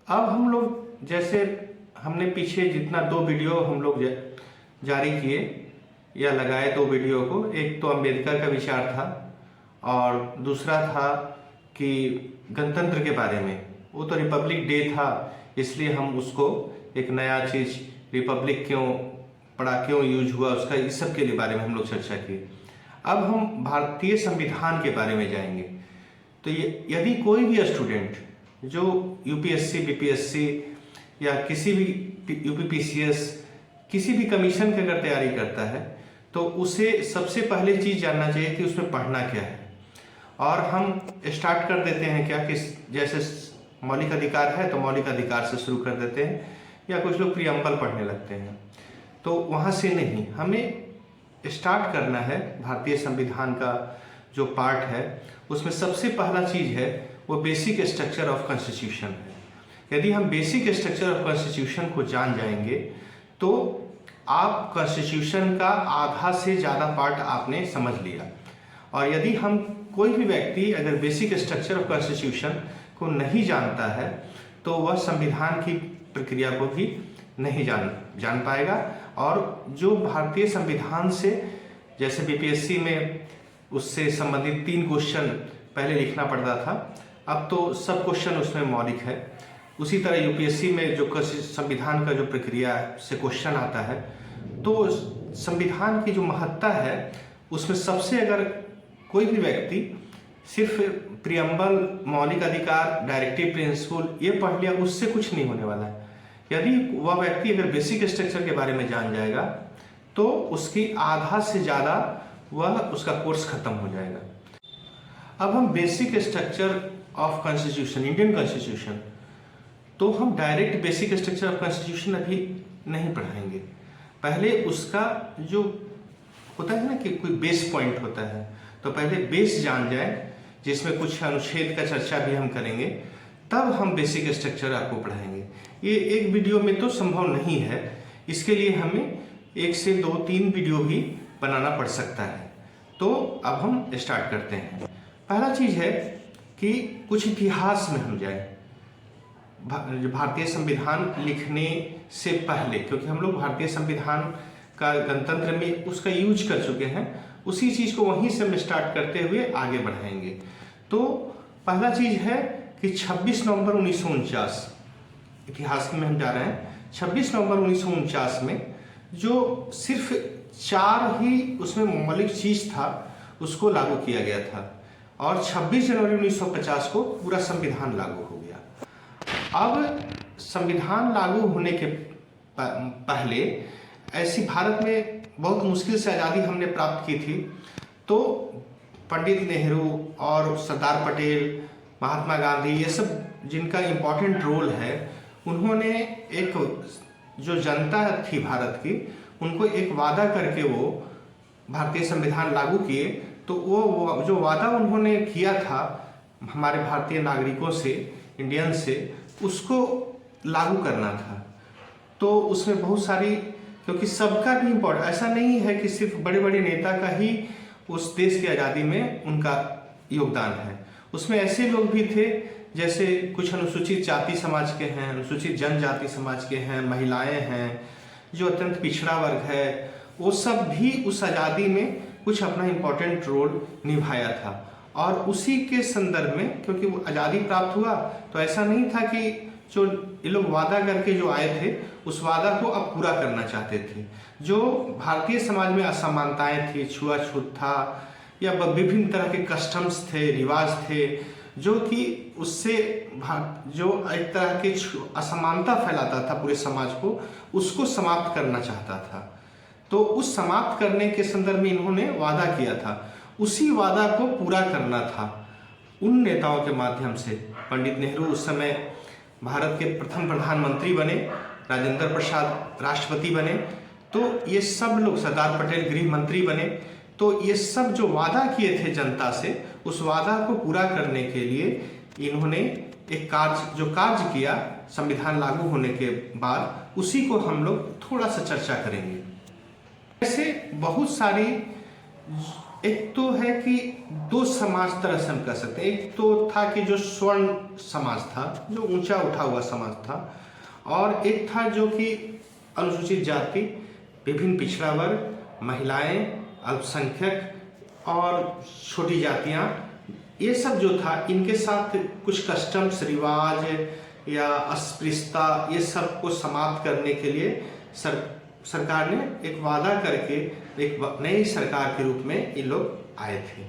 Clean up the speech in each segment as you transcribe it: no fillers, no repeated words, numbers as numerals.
अब हम लोग जैसे हमने पीछे जितना 2 वीडियो हम लोग जारी किए या लगाए 2 वीडियो को, एक तो अंबेडकर का विचार था और दूसरा था कि गणतंत्र के बारे में। वो तो रिपब्लिक डे था, इसलिए हम उसको एक नया चीज़ रिपब्लिक क्यों पड़ा, क्यों यूज हुआ उसका, इस सब के लिए बारे में हम लोग चर्चा की। अब हम भारतीय संविधान के बारे में जाएंगे। तो ये यदि कोई भी स्टूडेंट जो यूपीएससी, बीपीएससी या किसी भी यूपीपीसीएस किसी भी कमीशन की अगर तैयारी करता है तो उसे सबसे पहले चीज़ जानना चाहिए कि उसमें पढ़ना क्या है। और हम स्टार्ट कर देते हैं क्या कि जैसे मौलिक अधिकार है तो मौलिक अधिकार से शुरू कर देते हैं, या कुछ लोग प्रियम्बल पढ़ने लगते हैं। तो वहाँ से नहीं, हमें स्टार्ट करना है भारतीय संविधान का जो पार्ट है उसमें सबसे पहला चीज़ है वो बेसिक स्ट्रक्चर ऑफ कॉन्स्टिट्यूशन है। यदि हम बेसिक स्ट्रक्चर ऑफ कॉन्स्टिट्यूशन को जान जाएंगे तो आप कॉन्स्टिट्यूशन का आधा से ज़्यादा पार्ट आपने समझ लिया। और यदि हम कोई भी व्यक्ति अगर बेसिक स्ट्रक्चर ऑफ कॉन्स्टिट्यूशन को नहीं जानता है तो वह संविधान की प्रक्रिया को भी नहीं जान पाएगा। और जो भारतीय संविधान से, जैसे बीपीएससी में उससे संबंधित 3 क्वेश्चन पहले लिखना पड़ता था, अब तो सब क्वेश्चन उसमें मौलिक है। उसी तरह यूपीएससी में जो संविधान का जो प्रक्रिया से क्वेश्चन आता है, तो संविधान की जो महत्ता है उसमें सबसे, अगर कोई भी व्यक्ति सिर्फ प्रियम्बल, मौलिक अधिकार, डायरेक्टिव प्रिंसिपल ये पढ़ लिया, उससे कुछ नहीं होने वाला है। यदि वह व्यक्ति अगर बेसिक स्ट्रक्चर के बारे में जान जाएगा तो उसकी आधा से ज़्यादा वह उसका कोर्स खत्म हो जाएगा। अब हम basic structure of constitution, Indian constitution, तो हम direct basic structure of constitution अभी नहीं पढ़ाएंगे। पहले उसका जो होता है ना कि कोई बेस पॉइंट होता है, तो पहले बेस जान जाए, जिसमें कुछ अनुच्छेद का चर्चा भी हम करेंगे, तब हम बेसिक स्ट्रक्चर आपको पढ़ाएंगे। ये एक वीडियो में तो संभव नहीं है, इसके लिए हमें 1 से 2-3 वीडियो भी बनाना पड़ सकता है। तो अब हम स्टार्ट करते हैं। पहला चीज़ है कि कुछ इतिहास में हम जाएं, भारतीय संविधान लिखने से पहले, क्योंकि हम लोग भारतीय संविधान का गणतंत्र में उसका यूज कर चुके हैं, उसी चीज़ को वहीं से हम स्टार्ट करते हुए आगे बढ़ाएंगे। तो पहला चीज़ है कि 26 नवंबर 1949, इतिहास में हम जा रहे हैं। 26 नवंबर 1949 में जो सिर्फ 4 ही उसमें मौलिक चीज़ था उसको लागू किया गया था, और 26 जनवरी 1950 को पूरा संविधान लागू हो गया। अब संविधान लागू होने के पहले ऐसी भारत में बहुत मुश्किल से आज़ादी हमने प्राप्त की थी, तो पंडित नेहरू और सरदार पटेल, महात्मा गांधी, ये सब जिनका इम्पोर्टेंट रोल है, उन्होंने एक जो जनता थी भारत की, उनको एक वादा करके वो भारतीय संविधान लागू किए। तो वो जो वादा उन्होंने किया था हमारे भारतीय नागरिकों से, इंडियन से, उसको लागू करना था। तो उसमें बहुत सारी, क्योंकि सबका भी इम्पोर्टेंट, ऐसा नहीं है कि सिर्फ बड़े बड़े नेता का ही उस देश की आज़ादी में उनका योगदान है। उसमें ऐसे लोग भी थे जैसे कुछ अनुसूचित जाति समाज के हैं, अनुसूचित जनजाति समाज के हैं, महिलाएं हैं, जो अत्यंत पिछड़ा वर्ग है, वो सब भी उस आज़ादी में कुछ अपना इम्पोर्टेंट रोल निभाया था। और उसी के संदर्भ में, क्योंकि वो आज़ादी प्राप्त हुआ, तो ऐसा नहीं था कि जो ये लोग वादा करके जो आए थे उस वादा को अब पूरा करना चाहते थे। जो भारतीय समाज में असमानताएं थी, छुआछूत था, या विभिन्न तरह के कस्टम्स थे, रिवाज थे, जो कि उससे जो एक तरह की असमानता फैलाता था पूरे समाज को, उसको समाप्त करना चाहता था। तो उस समाप्त करने के संदर्भ में इन्होंने वादा किया था, उसी वादा को पूरा करना था उन नेताओं के माध्यम से। पंडित नेहरू उस समय भारत के प्रथम प्रधानमंत्री बने, राजेंद्र प्रसाद राष्ट्रपति बने, तो ये सब लोग, सरदार पटेल गृह मंत्री बने। तो ये सब जो वादा किए थे जनता से, उस वादा को पूरा करने के लिए इन्होंने एक कार्य किया संविधान लागू होने के बाद, उसी को हम लोग थोड़ा सा चर्चा करेंगे। ऐसे बहुत सारी एक तो है कि दो समाज तरह से हम कह सकते हैं। एक तो था कि जो स्वर्ण समाज था, जो ऊंचा उठा हुआ समाज था, और एक था जो कि अनुसूचित जाति, विभिन्न पिछड़ा वर्ग, महिलाएं, अल्पसंख्यक और छोटी जातियां, ये सब जो था, इनके साथ कुछ कस्टम्स, रिवाज या अस्पृश्यता, ये सब को समाप्त करने के लिए सरकार ने एक वादा करके एक नई सरकार के रूप में ये लोग आए थे।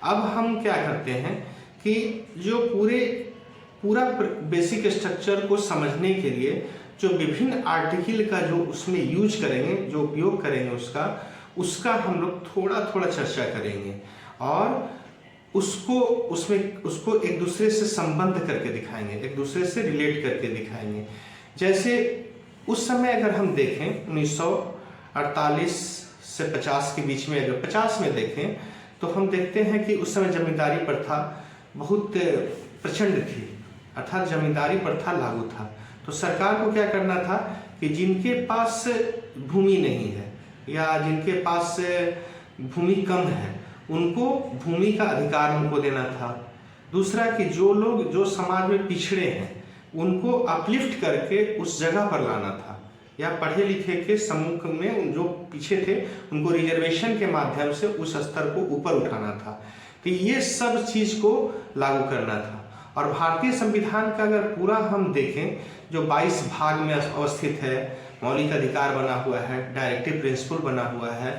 अब हम क्या करते हैं कि जो पूरा बेसिक स्ट्रक्चर को समझने के लिए जो विभिन्न आर्टिकल का जो उसमें यूज करेंगे, जो उपयोग करेंगे, उसका हम लोग थोड़ा थोड़ा चर्चा करेंगे और उसको एक दूसरे से संबंध करके दिखाएंगे, एक दूसरे से रिलेट करके दिखाएंगे। जैसे उस समय अगर हम देखें 1948 से 50 के बीच में, अगर 50 में देखें तो हम देखते हैं कि उस समय जमींदारी प्रथा बहुत प्रचंड थी, अर्थात जमींदारी प्रथा लागू था। तो सरकार को क्या करना था कि जिनके पास भूमि नहीं है या जिनके पास भूमि कम है, उनको भूमि का अधिकार उनको देना था। दूसरा कि जो लोग जो समाज में पिछड़े हैं, उनको अपलिफ्ट करके उस जगह पर लाना था, या पढ़े लिखे के समूह में जो पीछे थे उनको रिजर्वेशन के माध्यम से उस स्तर को ऊपर उठाना था। तो ये सब चीज को लागू करना था। और भारतीय संविधान का अगर पूरा हम देखें, जो 22 भाग में अवस्थित है, मौलिक अधिकार बना हुआ है, डायरेक्टिव प्रिंसिपल बना हुआ है,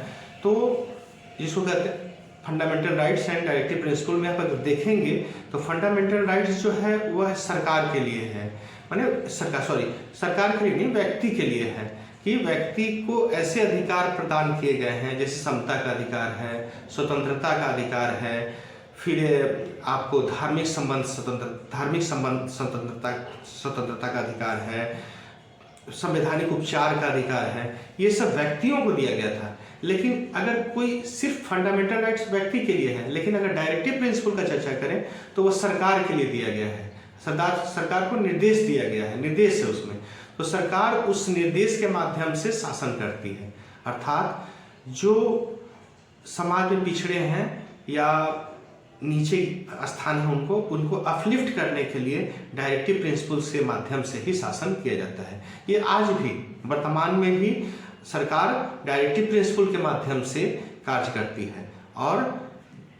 तो जिसको कहते हैं fundamental rights and directive principle में आप अगर देखेंगे तो फंडामेंटल राइट्स जो है वह सरकार के लिए है, माने सरकार के लिए नहीं, व्यक्ति के लिए है कि व्यक्ति को ऐसे अधिकार प्रदान किए गए हैं, जैसे समता का अधिकार है, स्वतंत्रता का अधिकार है, फिर आपको धार्मिक संबंध स्वतंत्रता का अधिकार है, संवैधानिक उपचार का अधिकार है। ये सब व्यक्तियों को दिया गया था। लेकिन अगर कोई सिर्फ फंडामेंटल राइट्स व्यक्ति के लिए है, लेकिन अगर डायरेक्टिव प्रिंसिपल का चर्चा करें तो वह सरकार के लिए दिया गया है। सरकार को निर्देश दिया गया है, निर्देश है उसमें। तो सरकार उस निर्देश के माध्यम से शासन करती है, अर्थात जो समाज में पिछड़े हैं या नीचे स्थान है उनको अपलिफ्ट करने के लिए डायरेक्टिव प्रिंसिपल्स के माध्यम से ही शासन किया जाता है। ये आज भी वर्तमान में भी सरकार डायरेक्टिव प्रिंसिपल के माध्यम से कार्य करती है, और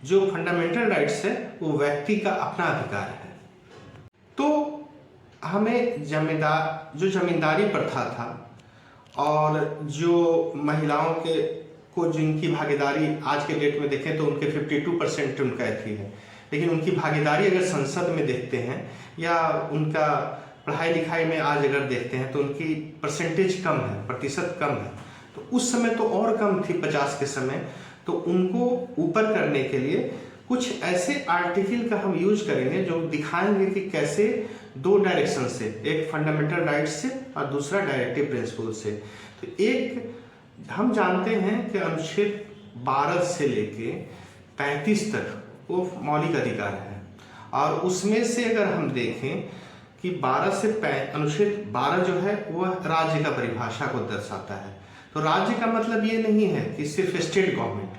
जो फंडामेंटल राइट्स है वो व्यक्ति का अपना अधिकार है। तो हमें जमींदारी प्रथा था और जो महिलाओं को जिनकी भागीदारी आज के डेट में देखें तो उनके 52% उनका थी है, लेकिन उनकी भागीदारी अगर संसद में देखते हैं या उनका पढ़ाई लिखाई में आज अगर देखते हैं तो उनकी परसेंटेज कम है, प्रतिशत कम है। तो उस समय तो और कम थी 50 के समय। तो उनको ऊपर करने के लिए कुछ ऐसे आर्टिकल का हम यूज करेंगे जो दिखाएंगे कि कैसे दो डायरेक्शन से, एक फंडामेंटल राइट्स से और दूसरा डायरेक्टिव प्रिंसिपल से। तो एक हम जानते हैं कि अनुच्छेद 12 से लेके 35 तक वो मौलिक अधिकार है, और उसमें से अगर हम देखें कि 12 से अनुच्छेद 12 जो है वह राज्य का परिभाषा को दर्शाता है। तो राज्य का मतलब ये नहीं है कि सिर्फ स्टेट गवर्नमेंट,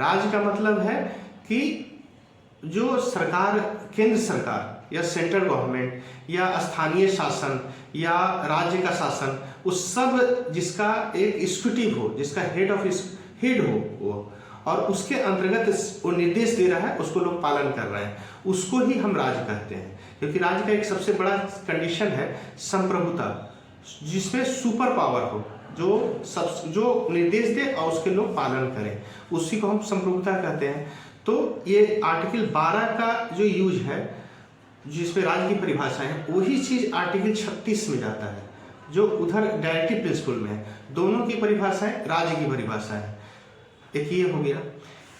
राज्य का मतलब है कि जो सरकार, केंद्र सरकार या सेंट्रल गवर्नमेंट या स्थानीय शासन या राज्य का शासन, उस सब जिसका एक एग्जीक्यूटिव हो, जिसका हेड हो वो, और उसके अंतर्गत वो निर्देश दे रहा है, उसको लोग पालन कर रहे हैं, उसको ही हम राज्य कहते हैं। क्योंकि राज्य का एक सबसे बड़ा कंडीशन है संप्रभुता, जिसमें सुपर पावर हो, जो निर्देश दे और उसके लोग पालन करें, उसी को हम संप्रभुता कहते हैं। तो ये आर्टिकल 12 का जो यूज है, जिसमें राज्य की परिभाषा है, वही चीज आर्टिकल 36 में जाता है, जो उधर डायरेक्टिव प्रिंसिपल में है। दोनों की परिभाषाएं राज्य की परिभाषा है। एक ये हो गया।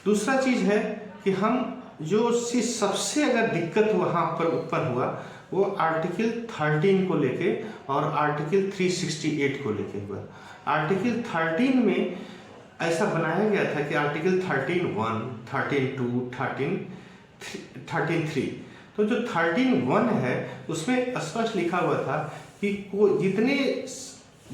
दूसरा चीज है कि हम जो सबसे अगर दिक्कत वहां पर उत्पन्न हुआ वो आर्टिकल 13 को लेके और आर्टिकल 368 को लेके हुआ। आर्टिकल 13 में ऐसा बनाया गया था कि आर्टिकल 13(1), 13(2), 13(3), तो जो 13(1) है उसमें स्पष्ट लिखा हुआ था कि जितने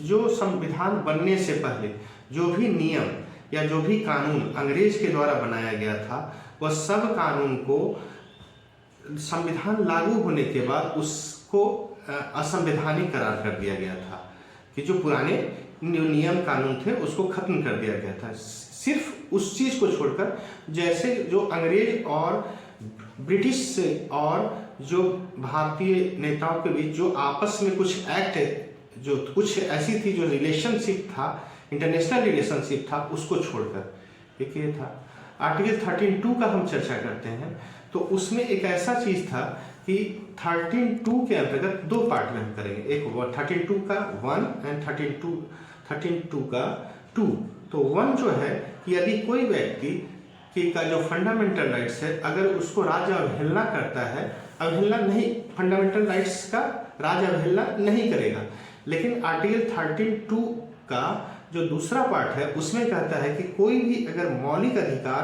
जो संविधान बनने से पहले जो भी नियम या जो भी कानून अंग्रेज के द्वारा बनाया गया था, वह सब कानून को संविधान लागू होने के बाद उसको असंवैधानिक करार कर दिया गया था कि जो पुराने नियम कानून थे उसको खत्म कर दिया गया था। सिर्फ उस चीज को छोड़कर, जैसे जो अंग्रेज और ब्रिटिश और जो भारतीय नेताओं के बीच जो आपस में कुछ एक्ट, जो कुछ ऐसी थी जो रिलेशनशिप था, इंटरनेशनल रिलेशनशिप था, उसको छोड़कर एक ये था। आर्टिकल 13(2) का हम चर्चा करते हैं तो उसमें एक ऐसा चीज था कि 13(2) के अंतर्गत दो पार्ट में हम करेंगे, एक 13(2) का 1 एंड 13(2) का 2। तो 1 जो है कि यदि कोई व्यक्ति का जो फंडामेंटल राइट्स है, अगर उसको राज्य अवहेलना करता है, अवहेलना नहीं, फंडामेंटल राइट्स का राज्य अवहेलना नहीं करेगा। लेकिन आर्टिकल 13(2) का जो दूसरा पार्ट है उसमें कहता है कि कोई भी अगर मौलिक अधिकार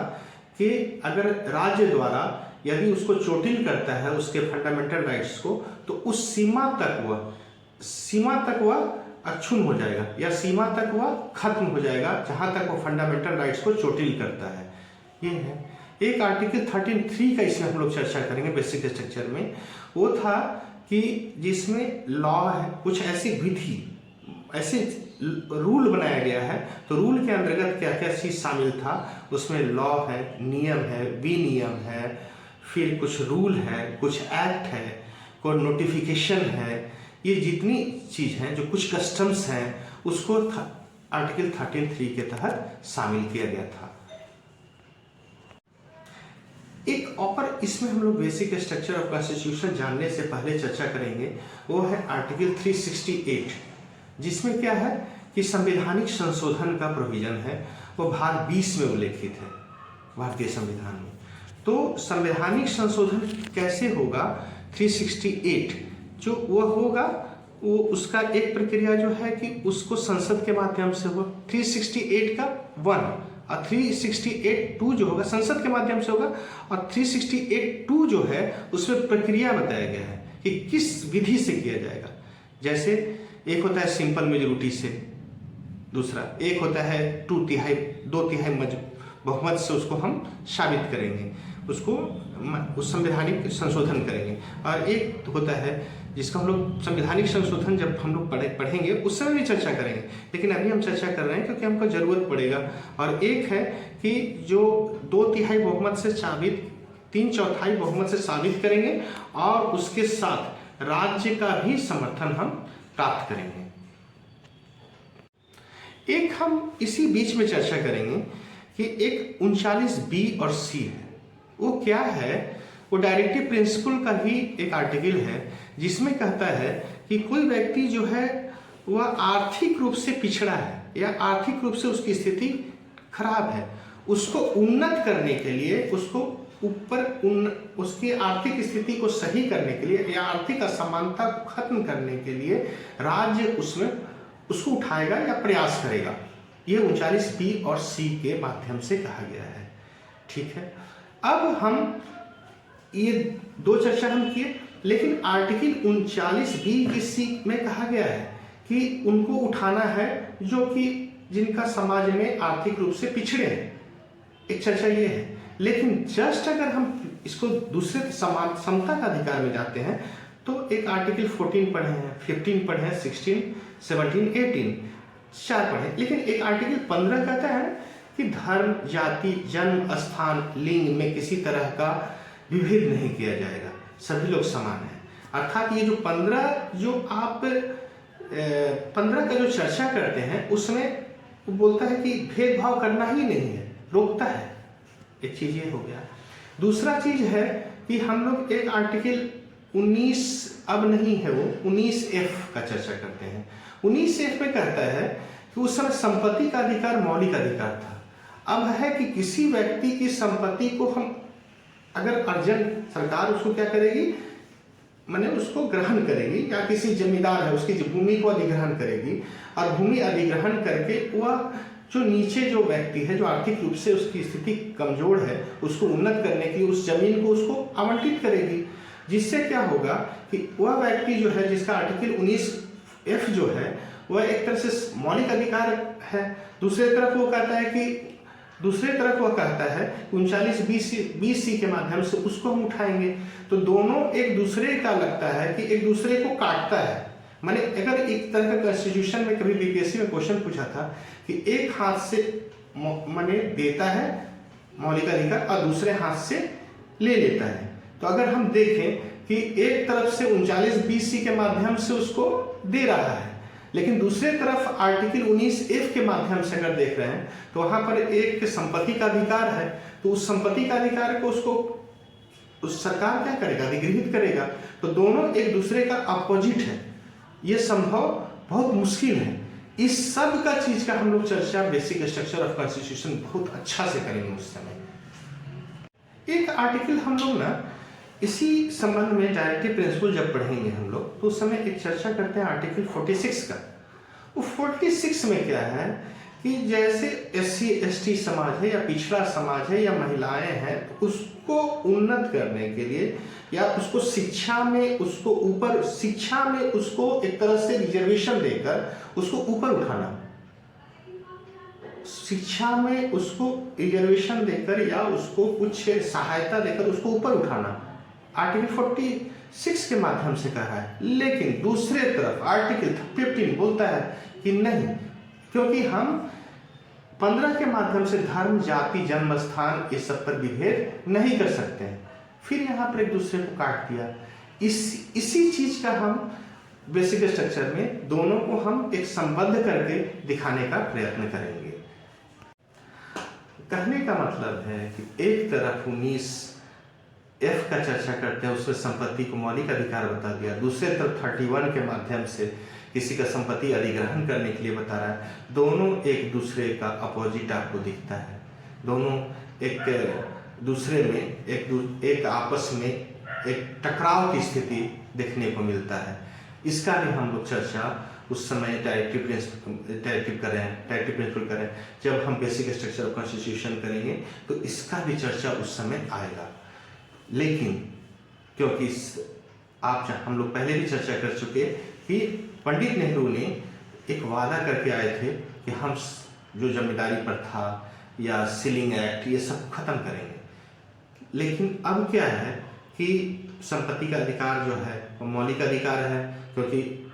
के अगर राज्य द्वारा यदि उसको चोटिल करता है उसके फंडामेंटल राइट्स को, तो उस सीमा तक वह अक्षुण्ण हो जाएगा या सीमा तक वह खत्म हो जाएगा जहां तक वो फंडामेंटल राइट्स को चोटिल करता है। ये है एक आर्टिकल 13(3) का, इसमें हम लोग चर्चा करेंगे बेसिक स्ट्रक्चर में। वो था कि जिसमें लॉ है, कुछ ऐसी विधि, ऐसे रूल बनाया गया है। तो रूल के अंतर्गत क्या क्या चीज शामिल था, उसमें लॉ है, नियम है, विनियम है, फिर कुछ रूल है, कुछ एक्ट है, कोई नोटिफिकेशन है, ये जितनी चीज हैं, जो कुछ कस्टम्स हैं, उसको आर्टिकल 13(3) के तहत शामिल किया गया था। एक और इसमें हम लोग बेसिक स्ट्रक्चर ऑफ कॉन्स्टिट्यूशन जानने से पहले चर्चा करेंगे, वो है आर्टिकल 368, जिसमें क्या है कि संवैधानिक संशोधन का प्रोविजन है, वो भाग 20 में उल्लेखित है भारतीय संविधान में। तो संवैधानिक संशोधन कैसे होगा, 368 जो वो होगा, वो उसका एक प्रक्रिया जो है कि उसको संसद के माध्यम से हो। 368 का 1 और 368(2) जो होगा संसद के माध्यम से होगा, और 368(2) जो है उसमें प्रक्रिया बताया गया है कि किस विधि से किया जाएगा। जैसे एक होता है सिंपल मेजोरिटी से, दूसरा एक होता है 2/3 बहुमत से उसको हम साबित करेंगे, उसको उस संवैधानिक संशोधन करेंगे। और एक होता है जिसका हम लोग संवैधानिक संशोधन जब हम लोग पढ़ेंगे उस समय भी चर्चा करेंगे, लेकिन अभी हम चर्चा कर रहे हैं क्योंकि हमको जरूरत पड़ेगा। और एक है कि जो 2/3 बहुमत से साबित, 3/4 बहुमत से साबित करेंगे और उसके साथ राज्य का भी समर्थन हम प्राप्त करेंगे। एक हम इसी बीच में चर्चा करेंगे कि एक 39(b) और (c) है। वो क्या है, वो डायरेक्टिव प्रिंसिपल का ही एक आर्टिकल है, जिसमें कहता है कि कोई व्यक्ति जो है वह आर्थिक रूप से पिछड़ा है या आर्थिक रूप से उसकी स्थिति खराब है, उसको उन्नत करने के लिए, उसको उसकी आर्थिक स्थिति को सही करने के लिए या आर्थिक असमानता को खत्म करने के लिए राज्य उसमें उसको उठाएगा या प्रयास करेगा। ये 39(b) और (c) के माध्यम से कहा गया है। ठीक है, अब हम ये दो चर्चा हम किए, लेकिन आर्टिकल 39(b) के (c) में कहा गया है कि उनको उठाना है जो कि जिनका समाज में आर्थिक रूप से पिछड़े हैं। एक चर्चा ये है, लेकिन जस्ट अगर हम इसको दूसरे समता का अधिकार में जाते हैं तो एक आर्टिकल 14 पढ़े हैं, 15 पढ़े हैं, 16, 17, 18 4 पढ़े, लेकिन एक आर्टिकल 15 कहता है कि धर्म, जाति, जन्म स्थान, लिंग में किसी तरह का विभेद नहीं किया जाएगा, सभी लोग समान हैं। अर्थात ये जो 15 का जो चर्चा करते हैं उसमें वो बोलता है कि भेदभाव करना ही नहीं है, रोकता है। एक चीज ये हो गया। दूसरा चीज है कि हम लोग एक आर्टिकल 19 अब नहीं है, वो 19F का चर्चा करते हैं। 19F में कहता है कि उस समय संपत्ति का अधिकार मौलिक अधिकार था। अब है कि किसी व्यक्ति की संपत्ति को हम अगर अर्जन, सरकार उसको क्या करेगी, माने उसको ग्रहण करेगी, या किसी जमींदार है उसकी भूमि को अधिग्रहण करेगी, और भूमि अधिग्रहण करके वह जो नीचे जो व्यक्ति है, जो आर्थिक रूप से उसकी स्थिति कमजोर है, उसको उन्नत करने के लिए उस जमीन को उसको आवंटित करेगी। जिससे क्या होगा कि वह व्यक्ति जो है जिसका आर्टिकल 19F जो है वह एक तरह से मौलिक अधिकार है। दूसरी तरफ वो कहता है 39(20) के माध्यम से उसको हम उठाएंगे। तो दोनों एक दूसरे का लगता है कि एक दूसरे को काटता है। माने अगर एक तरह का कॉन्स्टिट्यूशन में कभी बीपीएससी में क्वेश्चन पूछा था कि एक हाथ से माने देता है मौलिक अधिकार और दूसरे हाथ से ले लेता है, तो अगर हम देखें कि एक तरफ से 39(20) के माध्यम से उसको दे रहा है, लेकिन दूसरे तरफ आर्टिकल 19F के माध्यम से अगर देख रहे हैं तो वहां पर एक संपत्ति का अधिकार है। तो उस संपत्ति का अधिकार को उस सरकार क्या करेगा, अधिग्रहित करेगा। तो दोनों एक दूसरे का अपोजिट है, ये संभव बहुत मुश्किल है। इस सब का चीज का हम लोग चर्चा बेसिक स्ट्रक्चर ऑफ कॉन्स्टिट्यूशन बहुत अच्छा से करेंगे उस समय। एक आर्टिकल हम लोग ना इसी संबंध में डायरेक्टिव प्रिंसिपल जब पढ़ेंगे हम लोग तो उस समय एक चर्चा करते हैं आर्टिकल 46 का। वो 46 में क्या है कि जैसे SC ST समाज है या पिछड़ा समाज है या महिलाएं हैं, तो उसको उन्नत करने के लिए या उसको शिक्षा में उसको एक तरह से रिजर्वेशन देकर उसको ऊपर उठाना, शिक्षा में उसको रिजर्वेशन देकर या उसको कुछ सहायता देकर उसको ऊपर उठाना आर्टिकल 46 के माध्यम से कहा है। लेकिन दूसरे तरफ आर्टिकल 15 बोलता है कि नहीं, क्योंकि हम 15 के माध्यम से धर्म, जाति, जन्म स्थान ये सब पर विभेद नहीं कर सकते हैं। फिर यहाँ पर एक दूसरे को काट दिया। इसी चीज का हम बेसिक स्ट्रक्चर में दोनों को हम एक संबद्ध करके दिखाने का प्रयत्न करेंगे। कहने का मतलब है कि एक तरफ 19F का चर्चा करते हैं, उसमें संपत्ति को मौलिक अधिकार बता दिया। दूसरे तरफ 31 के माध्यम से किसी का संपत्ति अधिग्रहण करने के लिए बता रहा है। दोनों एक दूसरे का अपोजिट आपको दिखता है। दोनों एक दूसरे में एक आपस में एक टकराव की स्थिति देखने को मिलता है। इसका भी हम लोग चर्चा उस समय डायरेक्टिव प्रिंसिपल करें, जब हम बेसिक स्ट्रक्चर ऑफ कॉन्स्टिट्यूशन करेंगे तो इसका भी चर्चा उस समय आएगा। लेकिन क्योंकि हम लोग पहले भी चर्चा कर चुके कि पंडित नेहरू ने एक वादा करके आए थे कि हम जो जमींदारी प्रथा या सीलिंग एक्ट ये सब खत्म करेंगे। लेकिन अब क्या है कि संपत्ति का अधिकार जो है वो मौलिक अधिकार है, क्योंकि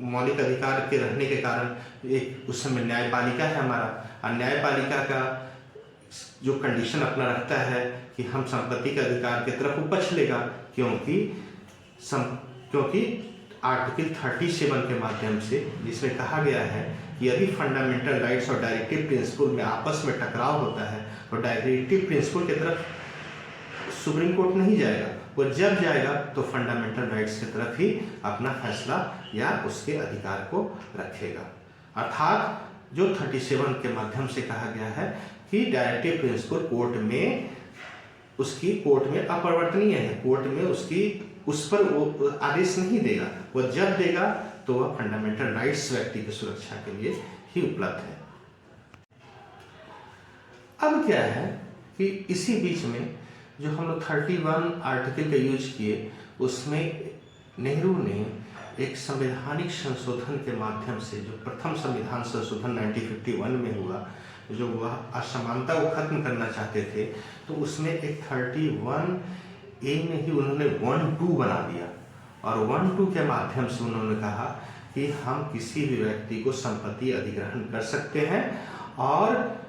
मौलिक अधिकार के रहने के कारण एक उस समय न्यायपालिका है हमारा, और न्यायपालिका का जो कंडीशन अपना रखता है कि हम संपत्ति के अधिकार की तरफ उपछलेगा, क्योंकि आर्टिकल 37 के माध्यम से जिसमें कहा गया है कि यदि फंडामेंटल राइट्स और डायरेक्टिव प्रिंसिपल में आपस में टकराव होता है तो डायरेक्टिव प्रिंसिपल की तरफ सुप्रीम कोर्ट नहीं जाएगा, वो जब जाएगा तो फंडामेंटल राइट्स की तरफ ही अपना फैसला या उसके अधिकार को रखेगा। अर्थात जो 37 के माध्यम से कहा गया है कि डायरेक्टिव प्रिंसिपल कोर्ट में अपरिवर्तनीय है, कोर्ट में उस पर वो आदेश नहीं देगा, वो जब देगा तो वह फंडामेंटल राइट्स व्यक्ति की सुरक्षा के लिए ही उपलब्ध है। अब क्या है कि इसी बीच में जो हम लोग 31 आर्टिकल का यूज किए, उसमें नेहरू ने एक संवैधानिक संशोधन के माध्यम से जो प्रथम संविधान संशोधन 1951 में हुआ, जो वह असमानता को खत्म करना चाहते थे, तो उसमें एक 31A में ही उन्होंने 1(2) बना दिया। और 1(2) के माध्यम से उन्होंने कहा कि हम किसी भी व्यक्ति को संपत्ति अधिग्रहण कर सकते हैं और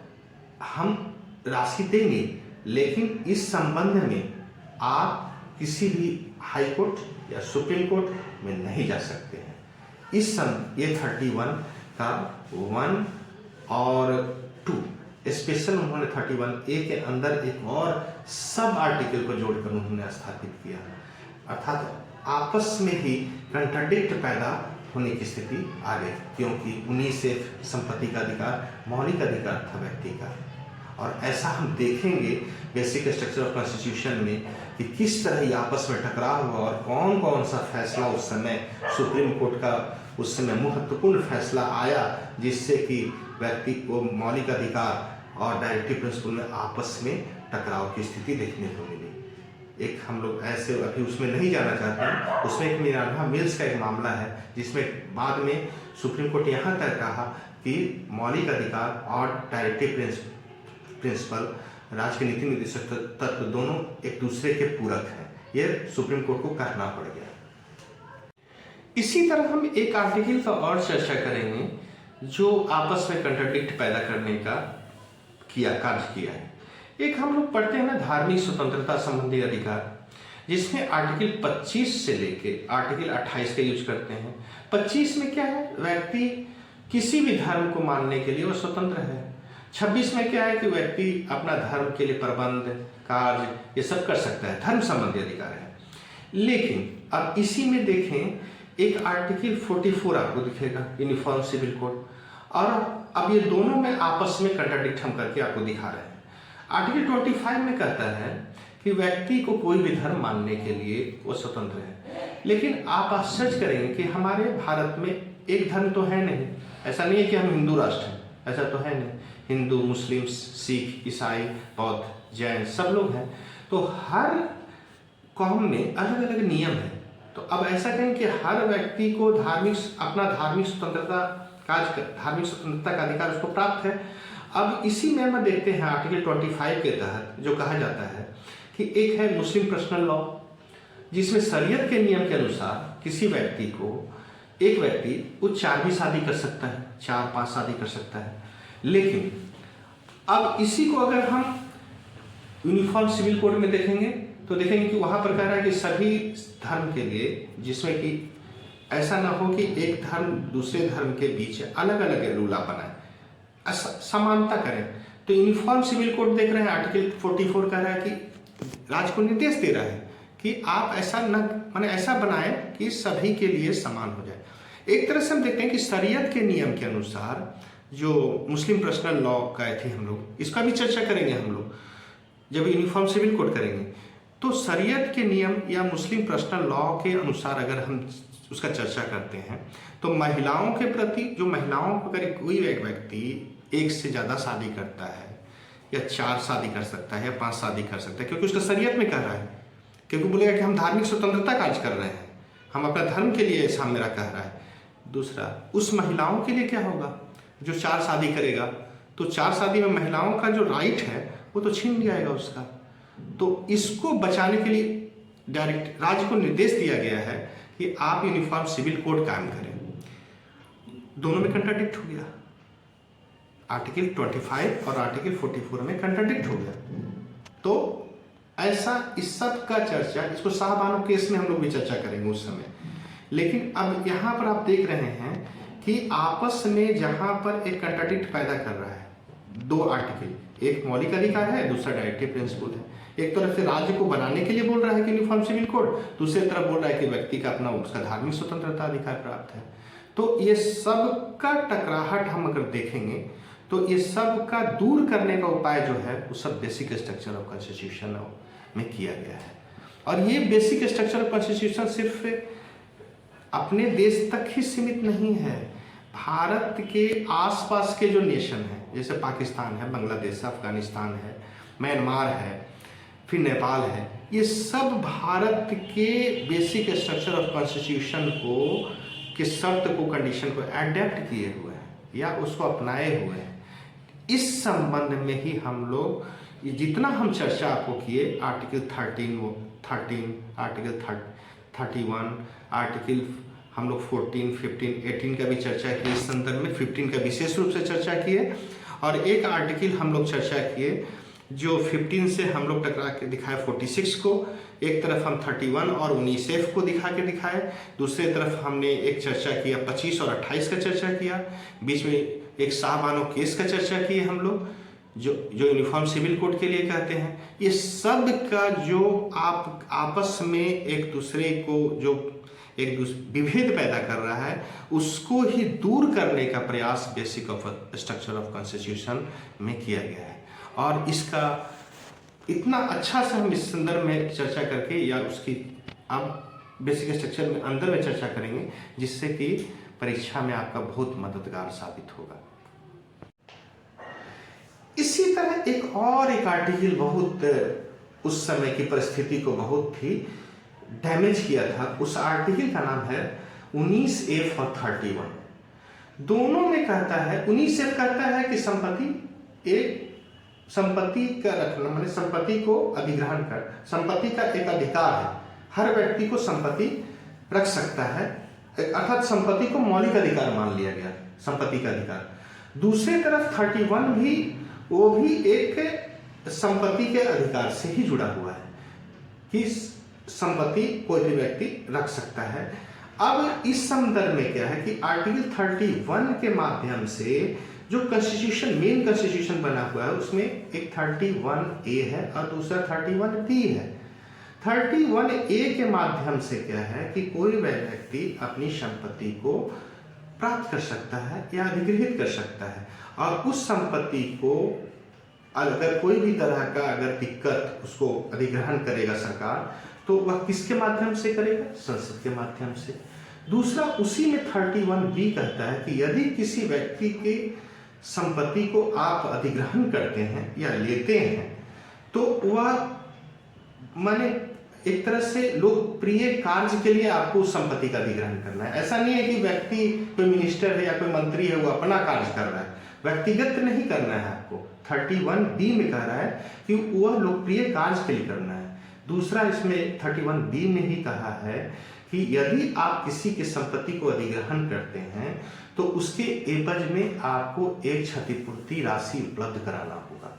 हम राशि देंगे, लेकिन इस संबंध में आप किसी भी हाई कोर्ट या सुप्रीम कोर्ट में नहीं जा सकते हैं। ये 31 का 1 और 2 स्पेशल उन्होंने 31A के अंदर एक और सब आर्टिकल को जोड़कर उन्होंने स्थापित किया। अर्थात आपस में ही कंट्राडिक्ट पैदा होने की स्थिति आ गई, क्योंकि 19F संपत्ति का अधिकार मौलिक अधिकार था व्यक्ति का। और ऐसा हम देखेंगे बेसिक स्ट्रक्चर ऑफ कॉन्स्टिट्यूशन में कि किस तरह ये आपस में टकराव हुआ और कौन कौन सा फैसला उस समय सुप्रीम कोर्ट का उस समय महत्वपूर्ण फैसला आया, जिससे कि व्यक्ति को मौलिक अधिकार और डायरेक्टिव प्रिंसिपल में आपस में टकराव की स्थिति देखने को मिली। एक हम लोग ऐसे अभी उसमें नहीं जाना चाहते हैं। उसमें एक मिनर्वा मिल्स का एक मामला है जिसमें बाद में सुप्रीम कोर्ट यहाँ तक कहा कि मौलिक अधिकार और डायरेक्टिव प्रिंसिपल, राज्य के नीति निर्देशक तत्व दोनों एक दूसरे के पूरक हैं। ये सुप्रीम कोर्ट को कहना पड़ गया। इसी तरह हम एक आर्टिकल का और चर्चा करेंगे जो आपस में कंट्राडिक्ट पैदा करने का कार्य किया है। एक हम लोग पढ़ते हैं ना, धार्मिक स्वतंत्रता संबंधी अधिकार, जिसमें आर्टिकल 25 से लेके आर्टिकल 28 का यूज करते हैं। 25 में क्या है, व्यक्ति किसी भी धर्म को मानने के लिए वो स्वतंत्र है। 26 में क्या है कि व्यक्ति अपना धर्म के लिए प्रबंध कार्य ये सब कर सकता है, धर्म संबंधी अधिकार है। लेकिन अब इसी में देखें, एक आर्टिकल 44 आपको दिखेगा, यूनिफॉर्म सिविल कोड, और अब ये दोनों में आपस में कंट्राडिक्ट हम करके आपको दिखा रहे हैं। आर्टिकल 25 में कहता है कि व्यक्ति को कोई भी धर्म मानने के लिए वो स्वतंत्र है। लेकिन आप आश्चर्य करेंगे कि हमारे भारत में एक धर्म तो है नहीं। ऐसा नहीं है कि हम हिंदू राष्ट्र हैं, ऐसा तो है नहीं। हिंदू, मुस्लिम, सिख, ईसाई, बौद्ध, जैन सब लोग हैं। तो हर कौम में अलग अलग नियम है। तो अब ऐसा कहें कि हर व्यक्ति को अपना धार्मिक स्वतंत्रता का अधिकार उसको प्राप्त है। अब इसी में हम देखते हैं आर्टिकल 25 के तहत जो कहा जाता है कि एक है मुस्लिम पर्सनल लॉ, जिसमें शरीयत के नियम के अनुसार किसी व्यक्ति को, एक व्यक्ति वो 4 भी शादी कर सकता है, 4-5 शादी कर सकता है। लेकिन अब इसी को अगर हम यूनिफॉर्म सिविल कोड में देखेंगे तो देखेंगे कि वहां पर कह रहा है कि सभी धर्म के लिए, जिसमें कि ऐसा ना हो कि एक धर्म दूसरे धर्म के बीच अलग अलग रूल बनाए, समानता करें। तो यूनिफॉर्म सिविल कोड देख रहे हैं, आर्टिकल 44 कह रहा है कि राज्य को निर्देश दे रहा है कि आप ऐसा ऐसा बनाए कि सभी के लिए समान हो जाए। एक तरह से हम देखते हैं कि शरीयत के नियम के अनुसार जो मुस्लिम पर्सनल लॉ कहे थे हम लोग, इसका भी चर्चा करेंगे हम लोग जब यूनिफॉर्म सिविल कोड करेंगे। तो शरीयत के नियम या मुस्लिम पर्सनल लॉ के अनुसार अगर हम उसका चर्चा करते हैं तो महिलाओं के प्रति, जो महिलाओं को अगर कोई एक व्यक्ति एक से ज़्यादा शादी करता है या 4 शादी कर सकता है या 5 शादी कर सकता है, क्योंकि उसका शरीयत में कह रहा है, क्योंकि बोलेगा कि हम धार्मिक स्वतंत्रता कार्य कर रहे हैं, हम अपना धर्म के लिए ऐसा मेरा कह रहा है। दूसरा, उस महिलाओं के लिए क्या होगा जो 4 शादी करेगा, तो 4 शादी में महिलाओं का जो राइट है वो तो छीन जाएगा उसका। तो इसको बचाने के लिए डायरेक्ट राज्य को निर्देश दिया गया है कि आप यूनिफॉर्म सिविल कोड कायम करें। दोनों में कंट्राडिक्ट हो गया, आर्टिकल 25 और आर्टिकल 44 में कंट्राडिक्ट हो गया। तो ऐसा इस सब का चर्चा, इसको शाहबानो केस में हम लोग भी चर्चा करेंगे उस समय। लेकिन अब यहाँ पर आप देख रहे हैं कि आपस में जहाँ पर एक कंट्राडिक्ट पैदा कर रहा है 2 आर्टिकल, एक मौलिक अधिकार है, दूसरा डायरेक्टिव प्रिंसिपल है। एक तरफ से राज्य को बनाने के लिए बोल रहा है कि यूनिफॉर्म सिविल कोड, दूसरी तरफ बोल रहा है कि व्यक्ति का अपना उसका धार्मिक स्वतंत्रता अधिकार प्राप्त है। तो ये सब का टकराहट हम अगर देखेंगे तो ये सब का दूर करने का उपाय जो है वो सब बेसिक स्ट्रक्चर ऑफ कॉन्स्टिट्यूशन में किया गया है। और ये बेसिक स्ट्रक्चर ऑफ कॉन्स्टिट्यूशन सिर्फ अपने देश तक ही सीमित नहीं है, भारत के आसपास के जो नेशन है, जैसे पाकिस्तान है, बांग्लादेश है, अफगानिस्तान है, म्यांमार है, फिर नेपाल है, ये सब भारत के बेसिक स्ट्रक्चर ऑफ कॉन्स्टिट्यूशन के शर्त को, कंडीशन को एडेप्ट किए हुए हैं या उसको अपनाए हुए हैं। इस संबंध में ही हम लोग जितना हम चर्चा आपको किए, आर्टिकल 13, आर्टिकल 31, आर्टिकल हम लोग 14, 15, 18 का भी चर्चा किए इस संदर्भ में, 15 का विशेष रूप से चर्चा किए, और एक आर्टिकल हम लोग चर्चा किए जो 15 से हम लोग टकरा के दिखाए 46 को। एक तरफ हम 31 और 19F को दिखा के दिखाए, दूसरे तरफ हमने एक चर्चा किया 25 और 28 का चर्चा किया, बीच में एक शाहबानो केस का चर्चा किए हम लोग जो यूनिफॉर्म सिविल कोड के लिए कहते हैं। ये सब का जो आप आपस में एक दूसरे को जो विभेद पैदा कर रहा है उसको ही दूर करने का प्रयास basic of structure of constitution में किया गया है। और इसका इतना अच्छा से हम इस संदर्भ में चर्चा करके या उसकी अब बेसिक स्ट्रक्चर में अंदर में चर्चा करेंगे, जिससे कि परीक्षा में आपका बहुत मददगार साबित होगा। इसी तरह एक आर्टिकल बहुत उस समय की परिस्थिति को बहुत ही डैमेज किया था। उस आर्टिकल का नाम है 19F और 31। दोनों में कहता है, 19F कहता है कि संपत्ति का रखना, माने संपत्ति को अधिग्रहण कर, संपत्ति का एक अधिकार है, हर व्यक्ति को संपत्ति रख सकता है, अर्थात संपत्ति को मौलिक अधिकार मान लिया गया, संपत्ति का अधिकार। दूसरी तरफ 31 भी, वो भी एक संपत्ति के अधिकार से ही जुड़ा हुआ है कि संपत्ति कोई भी व्यक्ति रख सकता है। अब इस संदर्भ में क्या है कि आर्टिकल 31 के माध्यम से जो कॉन्स्टिट्यूशन, मेन कॉन्स्टिट्यूशन बना हुआ है, उसमें एक 31A है और दूसरा 31B है। 31A के माध्यम से क्या है कि कोई व्यक्ति अपनी संपत्ति को प्राप्त कर सकता है या अधिग्रहित कर सकता है, और उस संपत्ति को अगर कोई भी तरह का अगर दिक्कत उसको अधिग्रहण करेगा सरकार, तो वह किसके माध्यम से करेगा? संसद के माध्यम से। दूसरा, उसी में 31B कहता है कि यदि किसी व्यक्ति के संपत्ति को आप अधिग्रहण करते हैं या लेते हैं, तो वह माने एक तरह से लोकप्रिय कार्य के लिए आपको उस संपत्ति का अधिग्रहण करना है। ऐसा नहीं है कि व्यक्ति कोई मिनिस्टर है या कोई मंत्री है वो अपना कार्य कर रहा है, व्यक्तिगत नहीं करना है आपको। 31B में कह रहा है कि वह लोकप्रिय कार्य के लिए करना है। दूसरा, इसमें 31B में ही कहा है कि यदि आप किसी की संपत्ति को अधिग्रहण करते हैं तो उसके एवज में आपको एक क्षतिपूर्ति राशि उपलब्ध कराना होगा।